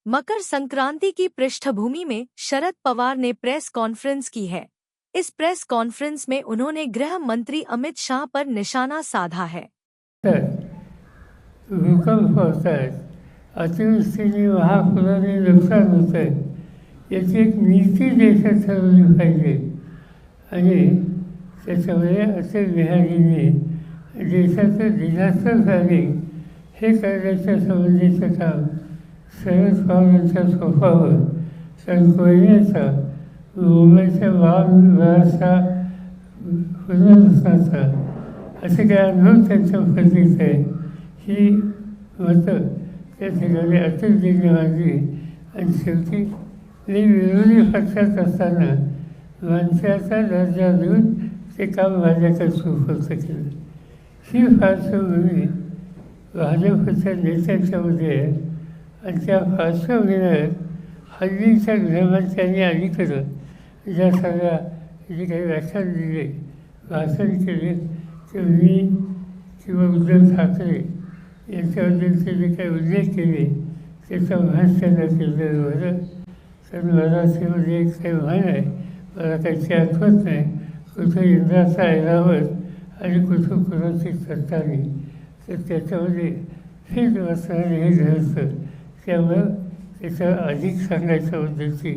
मकर संक्रांति की पृष्ठभूमि में शरद पवार ने प्रेस कॉन्फ्रेंस की है। इस प्रेस कॉन्फ्रेंस में उन्होंने गृह मंत्री अमित शाह पर निशाना साधा है। भूकंप होत आहेत, अतिवृष्टीने महापुराने नुकसान होत आहे, याची एक नीती देशात ठरवली पाहिजे आणि त्याच्यामुळे अटल बिहारींनी देशाचं डिझास्टर प्लॅनिंग हे करण्याच्या संबंधीचं काम शरद पवारांच्या सोपावर कोयन्याचा मुंबईच्या महाराष्ट्रा पुनर्वसनाचा असे काही अनुभव त्यांच्या पद्धतीचं आहे ही मतं त्या ठिकाणी अटलजींनी मांडली आणि शेवटी मी विरोधी पक्षात असताना माणसाचा दर्जा देऊन ते काम माझ्याकडे सुपूर्द केलं। ही पार्श्वभूमी भाजपच्या नेत्यांच्यामध्ये आहे आणि त्या पार्श्वभूमीवर हल्लीच्या गृहमंत्र्यांनी अलीकडं ज्या सगळ्या जे काही व्याख्यान दिले भाषण केले ते मी किंवा उद्धव ठाकरे यांच्याबद्दलचे जे काही उल्लेख केले त्याचा भास त्यांना केलेलं होतं। तर मराठीमध्ये एक काही म्हण आहे, मला त्याची आठवत नाही, कुठं इंद्राचा ऐरावत आणि कुठं कुणाची सत्ता नाही, तर त्याच्यामध्ये हे बसणारे हे घडतं, त्यामुळं त्याचं अधिक सांगायच्या बद्दलची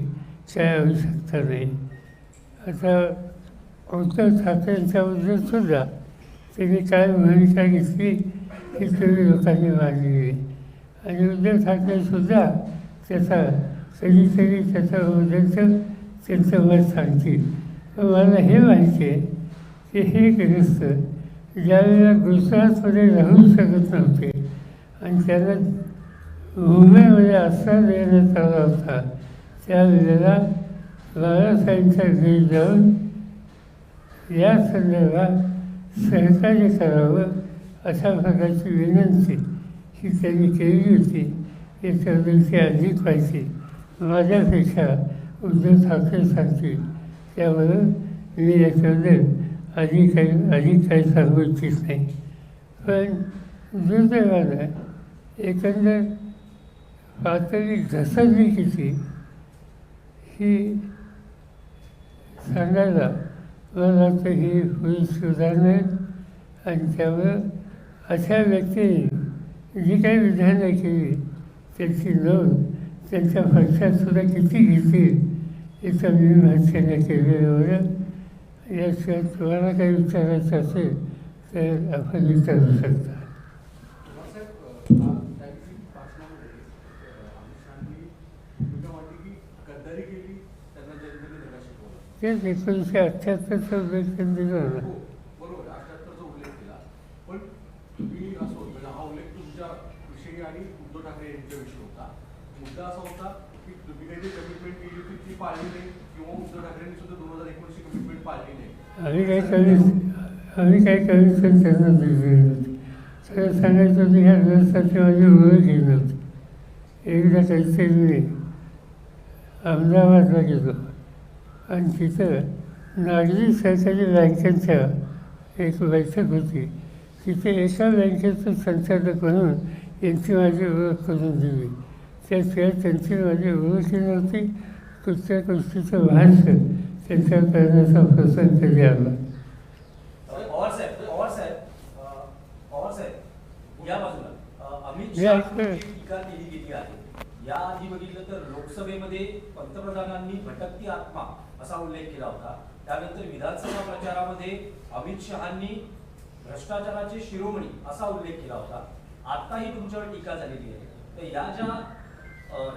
काय आवश्यकता नाही। आता उद्धव ठाकरेंच्याबद्दलसुद्धा त्यांनी काय भूमिका घेतली ही सगळी लोकांनी मांडलेली आणि उद्धव ठाकरेसुद्धा त्याचा कधीतरी त्याच्याबद्दलचं त्यांचं मत सांगतील। पण मला हे माहिती आहे की हे ग्रस्त ज्यावेळेला गुजरातमध्ये राहू शकत नव्हते आणि त्यांना मुंबईमध्ये आश्रय देण्यात आला होता, त्यावेळेला बाळासाहेबांच्या घरी जाऊन या संदर्भात सहकार्य करावं अशा प्रकारची विनंती ही त्यांनी केली होती। याच्याबद्दलची अधिक माहिती माझ्यापेक्षा उद्धव ठाकरे सांगतील, त्यामुळं मी याच्याबद्दल अधिक काही सांगू इच्छित नाही। पण दुर्दैवानं एकंदर पातळी घसरली किती ही सांगायला मला वाटतं ही होईल सुधारणा आणि त्यामुळं अशा व्यक्तीने जी काही विधानं केली त्यांची नोंद त्यांच्या पक्षातसुद्धा किती घेतील याचा मी भाषण केलेलं होतं। याशिवाय तुम्हाला काही विचारायचं असेल तर आपण विचारू शकता। तेच 1978चा उल्लेख त्यांनी दिला ना। मुद्दा असा होता की तुम्ही काही कमिटमेंट केली होती ती पाळली नाही किंवा उद्धव ठाकरेंनी सुद्धा 2019ची कमिटमेंट पाळली नाही। आम्ही काही कमिटमेंट त्यांना दिली नव्हती। सगळं सांगायचं होतं ह्या व्यवस्थाची माझी ओळख घेत नव्हती। एकदा काहीतरी मी अहमदाबादला गेलो आणि तिथं नागरी सहकारी बँकेच्या एक बैठक होती, तिथे एका बँकेचं संचालक म्हणून यांची माझी ओळख करून दिली। त्याशिवाय त्यांची माझी ओळखी नव्हती, कुठच्या गोष्टीचं भाष्य त्यांच्यावर करण्याचा प्रसंग कधी आला। याआधी बघितलं तर लोकसभेमध्ये पंतप्रधानांनी भटकती आत्मा असा उल्लेख केला होता, त्यानंतर विधानसभा प्रचारामध्ये अमित शहांनी भ्रष्टाचाराचे शिरोमणी असा उल्लेख केला होता। आताही तुमच्यावर टीका झालेली आहे, तर या ज्या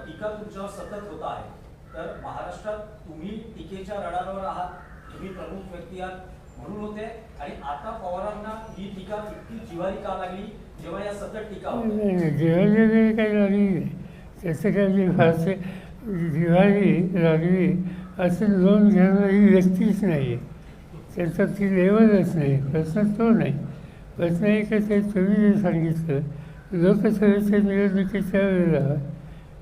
टीका तुमच्यावर सतत होत आहे, तर महाराष्ट्रात तुम्ही टीकेच्या रडारावर आहात, तुम्ही प्रमुख व्यक्ती आहात म्हणून होते आणि आता पवारांना ही टीका इतकी जिव्हारी का लागली जेव्हा या सतत टीका होत्या? जिव्हारी काही लागली नाही, त्याचं काही फारसे जिव्हारी लागली असं लोन घेणारी व्यक्तीच नाही आहे, त्याचा ती लेवलच नाही। प्रश्न तो नाही, प्रश्न एकच आहे, तुम्ही जे सांगितलं लोकसभेच्या निवडणुकीच्या वेळेला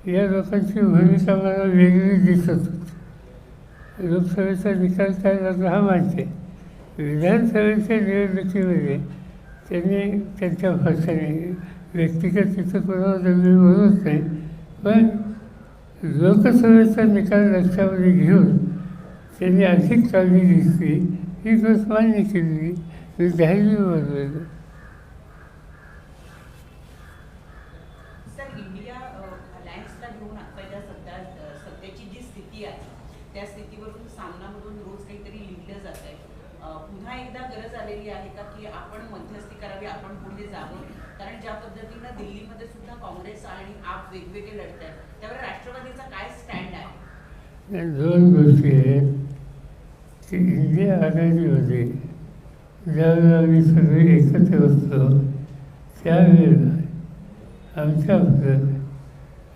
या लोकांची भूमिका मला वेगळी दिसत होती। लोकसभेचा निकाल काय लागला हा माहिती आहे, विधानसभेच्या निवडणुकीमध्ये त्यांनी त्यांच्या पक्षाने व्यक्तिगत तिथं कोणाबद्दल मी बोलत नाही, पण लोकसभेचा निकाल लक्षामध्ये घेऊन त्यांनी अधिक काळजी घेतली ही गोष्ट मान्य केली. मी जाहीर बोललेलो. सर, इंडिया अलायन्सला घेऊन आता ज्या सध्याची जी स्थिती आहे त्या स्थितीवरून सामनामधून रोज काहीतरी लिहिलं जात आहे. पुन्हा एकदा गरज आलेली आहे का की आपण मध्यस्थी करावी, आपण पुढे जावं? कारण ज्या पद्धतीनं दिल्लीमध्ये सुद्धा काँग्रेस आणि आप वेगवेगळे लढत आहेत, त्यावर राष्ट्रवादीचा काय स्टँड आहे? दोन गोष्टी आहेत की इंडिया आघाडीमध्ये ज्यावेळेला आम्ही सगळे एकत्र असतो त्यावेळेला आमच्या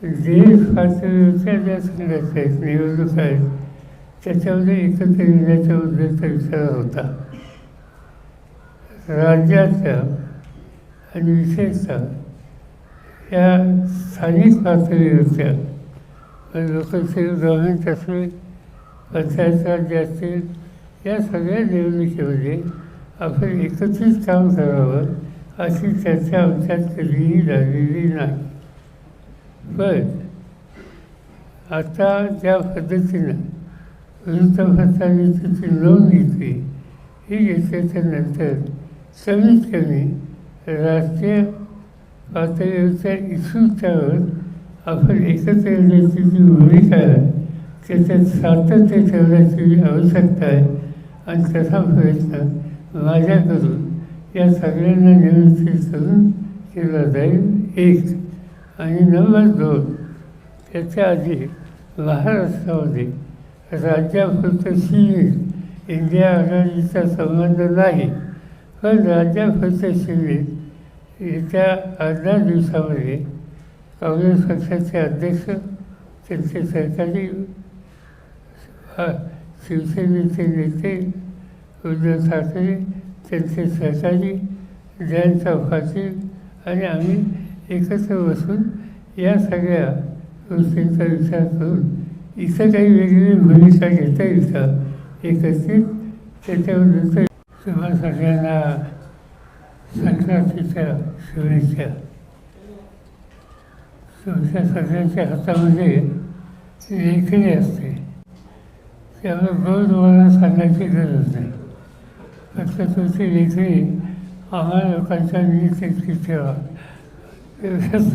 देश पातळीवरच्या ज्या संघर्ष आहेत, निवडणूक आहेत, त्याच्यामध्ये एकत्र येण्याच्या उद्देशाचा विचार होता. राज्याच्या आणि विशेषतः या स्थानिक पातळीवरच्या लोकसेवा गव्हर्नमेंट असेल, पंचायत राज्य असतील, या सगळ्या निवडणुकीमध्ये आपण एकत्रित काम करावं अशी चर्चा आमच्यात कधीही झालेली नाही. पण आता ज्या पद्धतीनं वृत्तपत्रांनी त्याची नोंद घेतली, ही घेतल्याच्या नंतर कमीत कमी राष्ट्रीय पातळीवरच्या इश्यूच्यावर आपण एकत्र येण्याची जी भूमिका आहे त्याच्यात सातत्य ठेवण्याची आवश्यकता आहे. आणि तसा प्रयत्न माझ्याकडून या सगळ्यांना नियंत्रित करून केला जाईल. एक. आणि नंबर 2, त्याच्या आधी महाराष्ट्रामध्ये राज्यापुरतं सीमित इंडिया आघाडीचा संबंध नाही, पण राज्यापुरतं सीमित येत्या 18 दिवसामध्ये काँग्रेस पक्षाचे अध्यक्ष, त्यांचे सहकारी, शिवसेनेचे नेते उद्धव ठाकरे, त्यांचे सहकारी जयंत पाटील आणि आम्ही एकत्र बसून या सगळ्या गोष्टींचा विचार करून इथं काही वेगळी भूमिका घेता येईल का एकत्रित, त्याच्याबद्दल तुम्हा सगळ्यांना संक्रांतीच्या शुभेच्छा. तुमच्या सगळ्यांच्या हातामध्ये लेखणी असते, त्यामुळे गोड मला सांगायची गरज नाही. फक्त तुमची लेखणी आम्हाला लोकांच्या निमित्त ठेवा एवढंच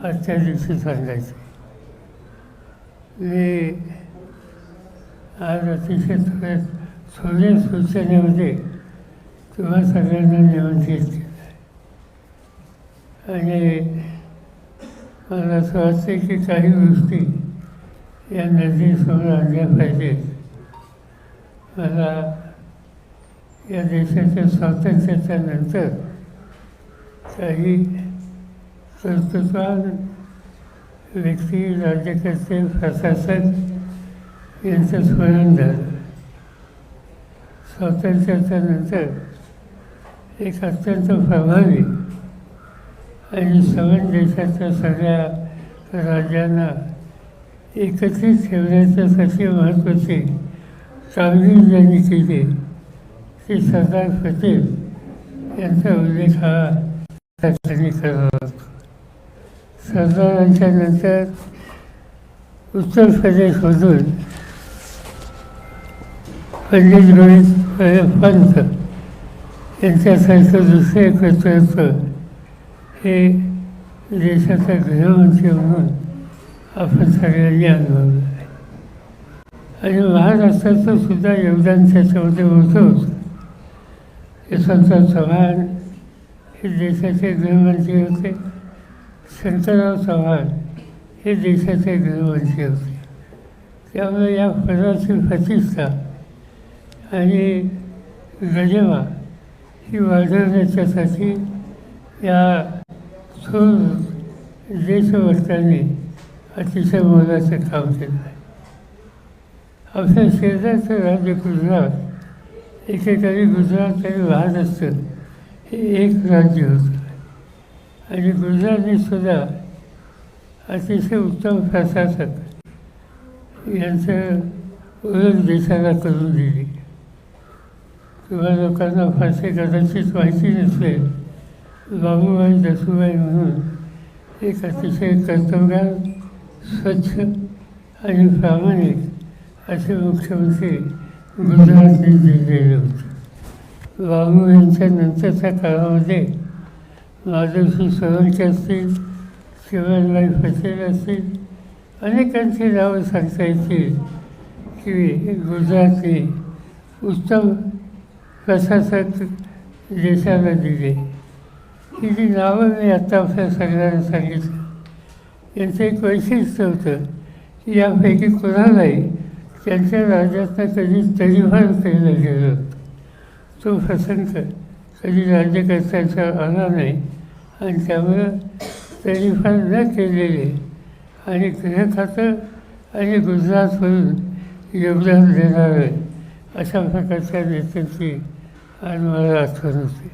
आजच्या दिवशी सांगायचं. मी आज अतिशय थोड्या सूचनेमध्ये तुम्हा सगळ्यांना निमंत्रित केलं आणि मला असं वाटतं की काही गोष्टी या नदीसमोर आणल्या पाहिजेत. मला या देशाच्या स्वातंत्र्याच्या नंतर काही कर्तृत्ववान व्यक्ती, राज्यकर्ते, प्रशासक यांचं स्मरण झालं. स्वातंत्र्याच्या नंतर एक अत्यंत प्रभावी आणि सवन देशाच्या सगळ्या राज्यांना एकत्रित ठेवण्याच्यासाठी महत्त्वाची कामगिरी ज्यांनी केली ती सरदार पटेल यांचा उल्लेख हा त्यांनी करावा. सरदारांच्या नंतर उत्तर प्रदेशमधून पंडित गोविंद पंत यांच्यासारखं दुसरे कर्तृत्व हे देशाचा गृहमंत्री म्हणून आपण सगळ्यांनी अनुभवलं आहे. आणि महाराष्ट्राचं सुद्धा योगदान त्याच्यामध्ये मोठं होतं. यशवंतराव चव्हाण हे देशाचे गृहमंत्री होते, शंकरराव चव्हाण हे देशाचे गृहमंत्री होते. त्यामुळे या पदाची प्रतिष्ठा आणि गरिमा ही वाढवण्याच्यासाठी या थोर देशभक्तांनी अतिशय मोलाचं काम केलं आहे. आपल्या शेजारचं राज्य गुजरात, एकेकाळी गुजरात आणि महाराष्ट्र हे एक राज्य होतं आणि गुजरातने सुद्धा अतिशय उत्तम प्रशासक यांचं ओळख देशाला करून दिली. तुम्हा लोकांना फारसे कदाचित माहिती नसेल, बाबूबाई दसुबाई म्हणून एक अतिशय कर्तबगार, स्वच्छ आणि प्रामाणिक असे मुख्यमंत्री गुजरातने दिलेले होते. बाबू यांच्या नंतरच्या काळामध्ये माधवसिंग सोलंकी असतील, शिवराजबाई पटेल असतील, अनेकांची नावं सांगता येतील की गुजरातने उत्तम प्रशासक देशाला दिले. ही जी नावं मी आत्ता आपल्या सगळ्यांना सांगितलं, यांचं एक वैशिष्ट्य होतं की यापैकी कोणालाही त्यांच्या राज्यातनं कधी तडीपार केलं गेलं होतं. तो प्रसंग कधी राज्यकर्त्यांचा आला नाही आणि त्यामुळं तडीपार न केलेले आणि गृहखातं आणि गुजरातवरून योगदान देणारं अशा प्रकारच्या नेत्यांची आज मला आठवण होते.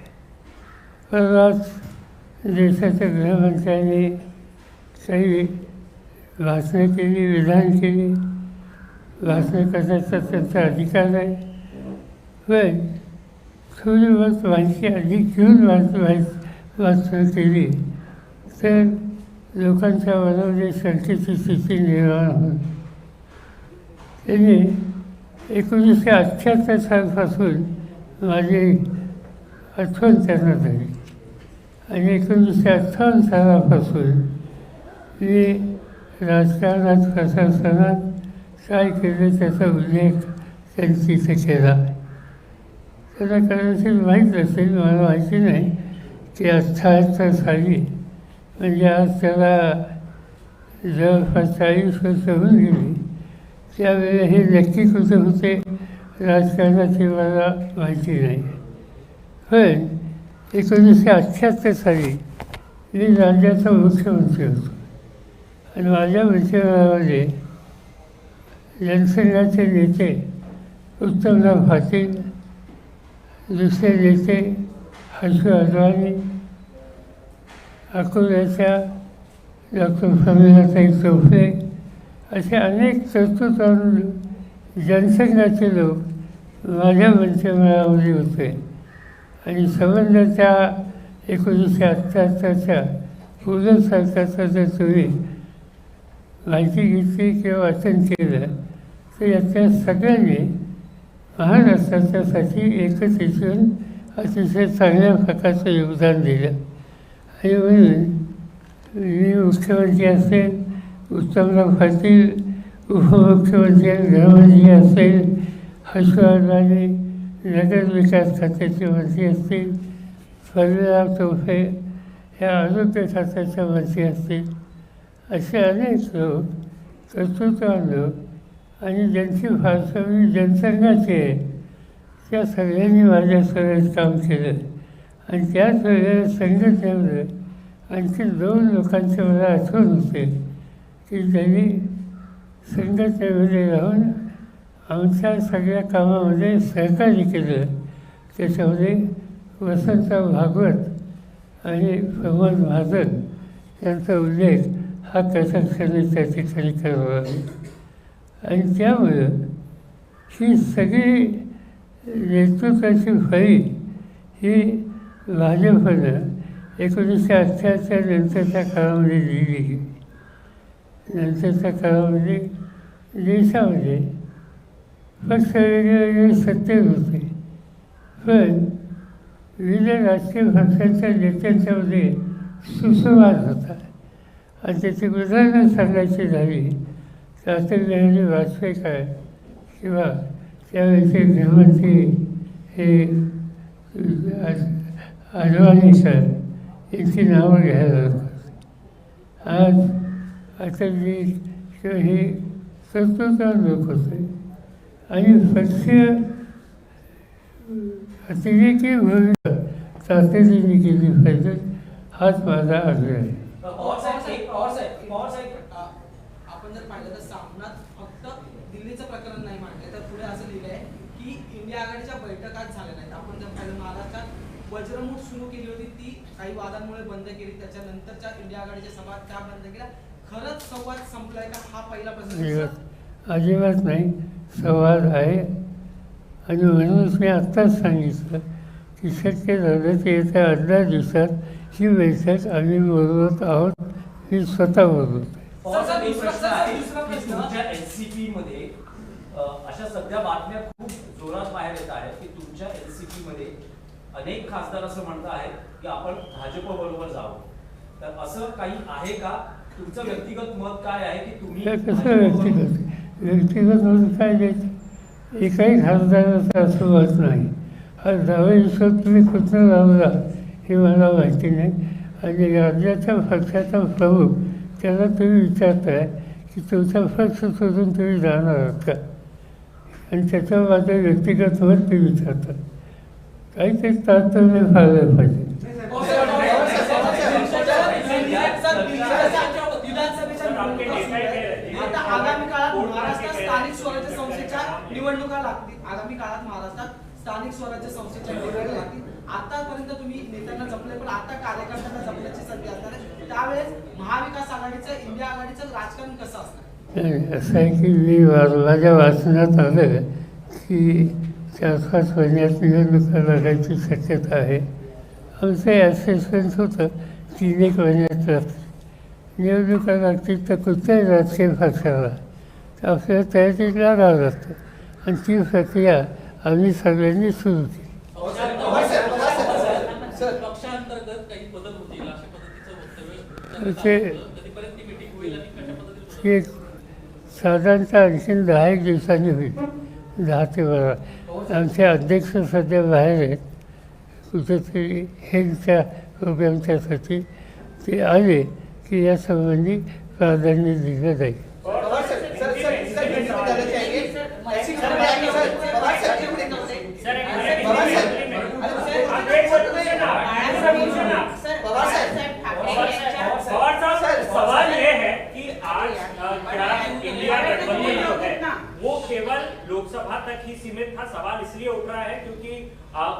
परवाच देशाच्या गृहमंत्र्यांनी काही भाषणं केली, विधान केली. भाषणं करण्याचा त्यांचा अधिकार आहे, पण थोडी बहुत माहिती अधिक घेऊन भाषणं केली तर लोकांच्या मनामध्ये शंकेची स्थिती निर्माण होईल. त्यांनी 1978 सालपासून माझी आठवण त्यांना झाली आणि 1958 सालापासून मी राजकारणात प्रशासनात काय केलं त्याचा उल्लेख त्यांनी तिथे केला. त्यांना कदाचित माहीत असेल, मला माहिती नाही की 78 साली म्हणजे आज त्याला जवळपास 40 वर्ष होऊन गेली. त्यावेळी हे नक्की कुठे होते राजकारणाची मला माहिती नाही, पण 1978 साली मी राज्याचा मुख्यमंत्री होतो आणि माझ्या मंत्रिमंडळामध्ये जनसंघाचे नेते उत्तमराव पाटील, दुसरे नेते हर्षू अडवाणी, अकोल्याच्या डॉक्टर प्रमिलाताई चौफे असे अनेक कर्तृत्ववान जनसंघाचे लोक माझ्या मंत्रिमंडळामध्ये होते आणि संबंध त्या 1978च्या पूर्ण सरकारचा जर तुम्ही माहिती घेतली किंवा वाचन केलं तर याच्या सगळ्यांनी महाराष्ट्राच्यासाठी एकच येऊन अतिशय चांगल्या प्रकारचं योगदान दिलं. आणि म्हणून मी मुख्यमंत्री असेल, उत्तमराव पाटील उपमुख्यमंत्री आणि गृहमंत्री असेल, हर्षू अडवाणी नगरविकास खात्याचे मंत्री असतील, प्रमिलाताई चौफे ह्या आरोग्य खात्याच्या मंत्री असतील, असे अनेक लोक, कर्तृत्ववान लोक आणि ज्यांची पार्श्वभूमी जनसंघाची आहे, त्या सगळ्यांनी माझ्यासोबत काम केलं. आणि त्याच वेळेला संघटनेवर आणखी 2 लोकांचे मला आठवण होते की त्यांनी संघटनेमध्ये राहून आमच्या सगळ्या कामामध्ये सहकार्य केलं. त्याच्यामध्ये वसंतराव भागवत आणि प्रमोद महाजन यांचा उल्लेख हा कथाक्षणी त्या ठिकाणी करावा. आणि त्यामुळं ही सगळी नेतृत्वाची फळी ही भाजपनं 1978च्या नंतरच्या काळामध्ये दिली गेली. नंतरच्या काळामध्ये देशामध्ये पक्ष वेगवेगळे सत्तेत होते, पण विविध राजकीय पक्षांच्या नेत्यांच्यामध्ये सुसंवाद होता. आणि त्याची उदाहरणं सांगायची झाली तर अटल बिहारी वाजपेयी काय किंवा त्यावेळेचे गृहमंत्री हे अडवाणी सर यांची नावं घ्यायला लागतात. आज अटलजी किंवा हे कर्तृत्ववान लोक होते आणि पक्षीय अतिरेकी भूमिका तातडीने केली पाहिजे, हाच माझा आग्रह आहे. आपण जर पाहिलं तर सामनात फक्त दिल्लीचं प्रकरण नाही मांडले तर पुढे असं लिहिलं आहे की इंडिया आघाडीच्या बैठकाच झाल्या नाहीत. आपण जर पाहिलं महाराष्ट्रात वज्रमूठ सुरू केली होती, ती काही वादांमुळे बंद केली, त्याच्यानंतरच्या इंडिया आघाडीच्या सभा त्या बंद केल्या. खरंच संवाद संपलाय का हा पहिला प्रश्न? अजिबात नाही, संवाद आहे. आणि म्हणूनच मी आत्ताच सांगितलं की शक्य झालं ते येत्या 18 दिवसात ही बैठक आम्ही बोलवत आहोत. मी स्वतः बोलवत आहे. पवार साहेब, एक दुसरा- प्रश्न आहे दुसरा की प्रश्न. तुमच्या एनसीपी मध्ये अशा सध्या बातम्या खूप जोरात बाहेर येत आहेत की तुमच्या एनसीपी मध्ये अनेक खासदार असं म्हणत आहेत की आपण भाजप बरोबर जावं. तर असं काही आहे का? तुमचं व्यक्तिगत मत काय आहे की तुम्ही हे कसं भाजपबरोबर- व्यक्तिगत म्हणून काय द्यायचं? एकाही खासदाराचं असं मत नाही. हा दावा तुम्ही कुठं लावला हे मला माहिती नाही. आणि राज्याच्या पक्षाचा प्रमुख त्याला तुम्ही विचारताय की तुमचा पक्ष सोडून तुम्ही जाणार आहात का, आणि त्याच्या माझं व्यक्तिगत मत ते विचारतात. काहीतरी तात्पर्य फाळलं पाहिजे. आता आगामी काळात महाराष्ट्रात स्थानिक स्वराज्य संस्थेच्या निवडणुका लागतील. आगामी काळात महाराष्ट्रात स्थानिक स्वराज्य संस्थेच्या निवडणुका लागतील. आतापर्यंत तुम्ही नेत्यांना जपले, पण आता कार्यकर्त्यांना जपण्याची संधी असणार आहे. त्यावेळेस महाविकास आघाडीचं, इंडिया आघाडीचं राजकारण कसं असणार? असं आहे की माझ्या वाचनात आलं की 4-5 महिन्यात निवडणुका लागायची शक्यता आहे. आमचं असेसमेंट होतं 3-1 महिन्यात लागतील. निवडणुका लागतील तर कुठल्याही राजकीय पक्षाला तर आपल्याला तयारी लागावं लागतं, आणि ती प्रक्रिया आम्ही सगळ्यांनी सुरू केली. पक्षांतर्गत काही बदल होतील अशा पद्धतीचं वक्तव्य ते कधीपर्यंत ती मीटिंग होईल आणि कशा पद्धतीने की साधारणतः आणखीन 10 दिवसांनी होईल, 10 ते 12. आमचे अध्यक्ष सध्या बाहेर आहेत कुठेतरी हेल्थच्या प्रोग्रामच्यासाठी. ते आले की यासंबंधी प्राधान्य दिलं जाईल. सवाल ये है कि आज क्या इंडिया गठबंधन जो है वो केवल लोकसभा तक ही सीमित था? सवाल इसलिए उठ रहा है क्योंकि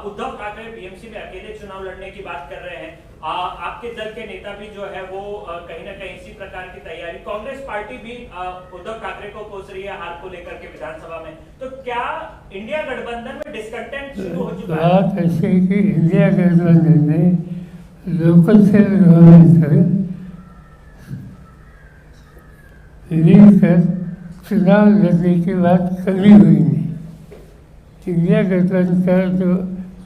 उद्धव ठाकरे बीएमसी में अकेले चुनाव लड़ने की बात कर रहे हैं. आपके दल के नेता भी जो है वो कहीं ना कहीं इसी प्रकार की तैयारी, कांग्रेस पार्टी भी उद्धव ठाकरे को कोस रही है हार को लेकर के विधानसभा में. तो क्या इंडिया गठबंधन में डिस्कंटेंट शुरू हो चुका है? बात ऐसी है कि इंडिया गठबंधन में लोकल सेल गवर्नमेंट मिलकर चुनाव लड़ने की बात कभी हुई नहीं. इंडिया गठबंधन का जो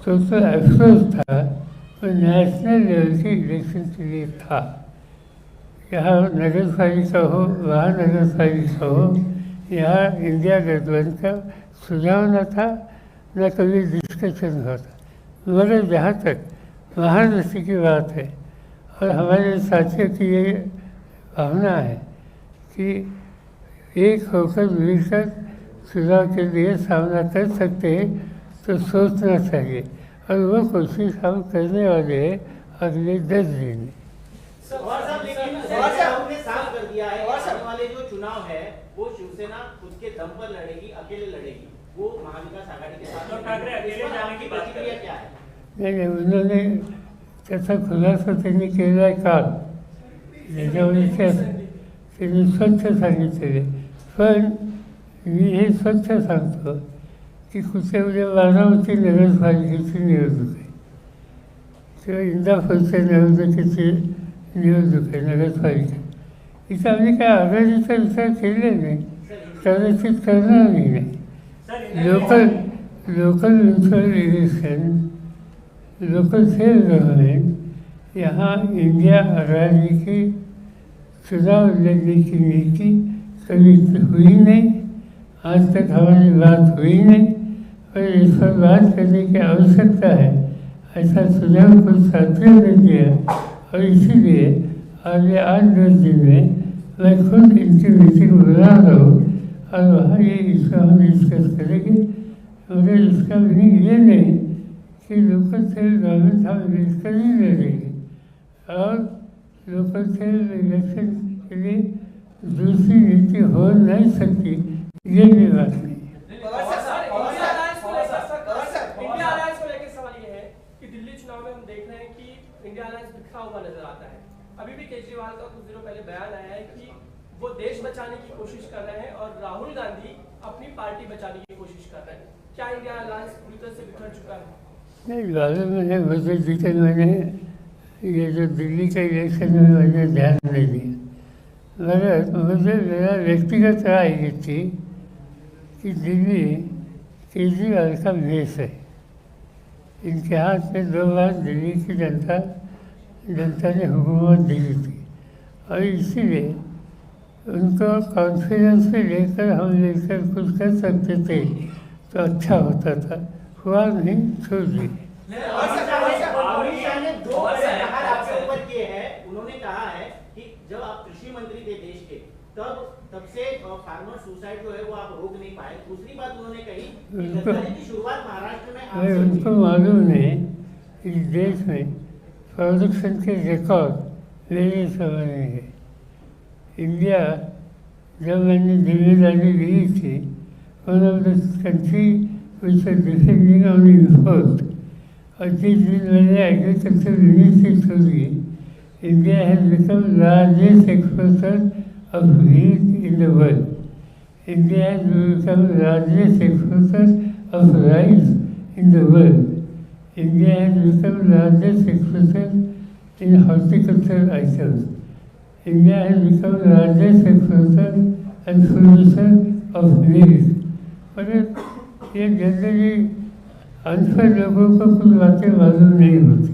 टोटल अप्रोच था वो नेशनल लेवल के इलेक्शन के लिए था. यहाँ नगर पालिका हो, वहाँ नगर पालिका हो, यहाँ इंडिया गठबंधन का सुझाव न था, न कभी डिस्कशन होता. मगर जहाँ तक महाराष्ट्र की बात है और हमारे साथियों की ये भावना है कि एक होकर मिलकर चुनाव के लिए सामना कर सकते हैं, तो सोचना चाहिए, और वो कोशिश हम करने वाले हैं अगले 10 दिन में. ने साफ कर दिया है आने वाले जो चुनाव है वो शिवसेना खुद के दम पर लड़ेगी, अकेले लड़ेगी. वो महाविकास आघाड़ी के साथ ठाकरे अकेले जाने की बात कर रहे हैं. क्या है? नाही उन्होंने त्याचा खुलासा त्यांनी केला आहे काल, त्याच्यामुळे त्यांनी स्वच्छ सांगितलेले. पण मी हे स्वच्छ सांगतो की कुठे उद्या बारामती नगरपालिकेची निवडणूक आहे किंवा इंदापूरच्या निवडणुकीची निवडणूक आहे नगरपालिका. इथं आम्ही काय आघाडीचा विचार केले नाही, कदाचित करणारही नाही. Local municipal election, local self government, यहाँ इंडिया आघाड़ी की चुनाव लड़ने की नीति कभी हुई नहीं. आज तक हमारी बात हुई नहीं, और इस पर बात करने की आवश्यकता है ऐसा सुझाव कुछ साथियों ने दिया, और इसीलिए आगे 8-10 दिन में मैं खुद इनकी मीटिंग बुला रहा हूँ और वहाँ ये इसका हम डिस्कस करेंगे. मगर इसका मीनिंग ये नहीं कि लोकल सेल गवर्नमेंट हम मिलकर ही लड़ेंगे, और लोकल सेल इलेक्शन के लिए दूसरी नीति हो नहीं सकती, ये भी बात नहीं. इंडिया अलायंस को लेकर सवाल ये है कि दिल्ली चुनाव में हम देख रहे हैं कि इंडिया अलायंस बिखरा हुआ नजर आता है. अभी भी केजरीवाल का कुछ दिनों पहले बयान आया है कि वो देश बचाने की कोशिश कर रहे हैं और राहुल गांधी अपनी पार्टी बचाने की कोशिश कर रहे हैं. क्या इंडिया अलायंस पूरी तरह से बिखर चुका है? नहीं, मालूम है मुझे, जितने मैंने ये जो दिल्ली का इलेक्शन में मैंने ध्यान नहीं दिया, मगर मुझे मेरा व्यक्तिगत राय ये थी कि दिल्ली केजरीवाल का देश है। इनके हाथ में 2 बार दिल्ली की जनता ने हुकूमत दी थी और इसीलिए उनको कॉन्फिडेंस में लेकर हम लेकर कुछ कर सकते थे तो अच्छा होता था। हुआ नहीं, छोड़ दी। अमित शाह ने 2 बड़े प्रहार आपके ऊपर किए हैं। उन्होंने कहा है कि जब आप कृषि मंत्री थे देश के तब से फार्मर सुसाइड जो है वो आप रोक नहीं पाए। दूसरी बात उन्होंने कही कि गद्दारी की शुरुआत महाराष्ट्र में आपसे हुई। उनको मालूम नहीं इस देश में प्रोडक्शन के रिकॉर्ड मेरे समझ में है। इंडिया जब मैंने जिम्मेदारी ली थी, one of the country which are defending on import, और जिस दिन मैंने एग्रीकल्चर मिनिस्ट्री छोड़ी, India has become largest exporter of wheat in the world. India has become the largest exporter of rice in the world. India has become the largest exporter in horticultural items. India has become the largest exporter and producer of milk. मगर ये generally अनपढ़ लोगों को कुछ बातें मालूम नहीं होती।